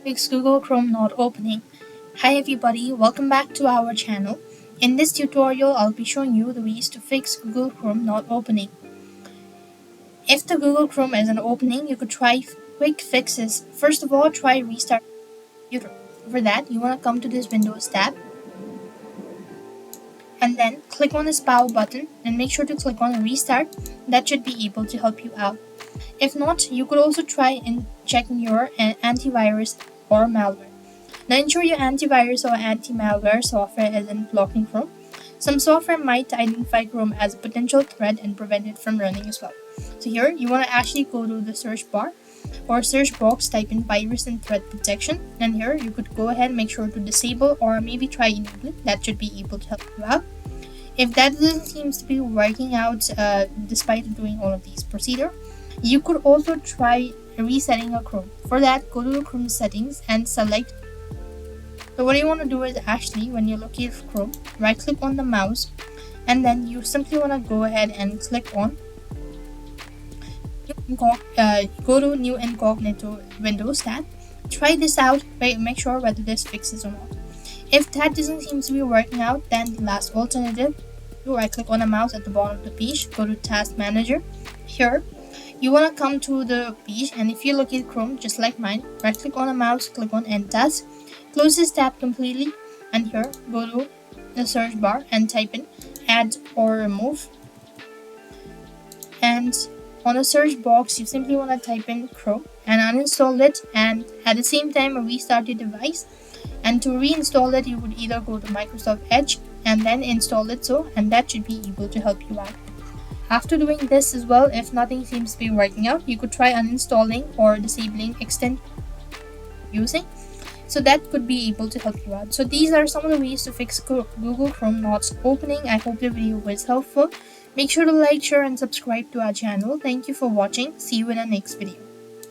Fix Google Chrome not opening. Hi everybody, welcome back to our channel. In this tutorial, I'll be showing you the ways to fix Google Chrome not opening. If the Google Chrome isn't opening, you could try quick fixes. First of all, try restart your computer. For that, you want to come to this Windows tab and then click on this power button and make sure to click on restart. That should be able to help you out. If not, you could also try in checking your antivirus or malware. Now ensure your antivirus or anti-malware software isn't blocking Chrome. Some software might identify Chrome as a potential threat and prevent it from running as well. So here you want to actually go to the search bar or search box, type in virus and threat protection, and here you could go ahead and make sure to disable or maybe try enable it. That should be able to help you out. If that doesn't seem to be working out despite doing all of these procedure, you could also try resetting a Chrome. For that, go to the Chrome settings and select. So what you want to do is actually when you locate Chrome, right click on the mouse and then you simply want to go ahead and click on go to new Incognito Windows tab. Try this out, make sure whether this fixes or not. If that doesn't seem to be working out, then the last alternative, you right click on the mouse at the bottom of the page, go to Task Manager. Here you want to come to the page, and if you locate Chrome just like mine, right click on the mouse, click on End Task, close this tab completely, and here go to the search bar and type in add or remove, and on the search box you simply want to type in Chrome and uninstall it, and at the same time restart your device. And to reinstall it, you would either go to Microsoft Edge and then install it, and that should be able to help you out. After doing this as well, if nothing seems to be working out, you could try uninstalling or disabling extend using. So that could be able to help you out. So these are some of the ways to fix Google Chrome not opening. I hope the video was helpful. Make sure to like, share and subscribe to our channel. Thank you for watching. See you in our next video.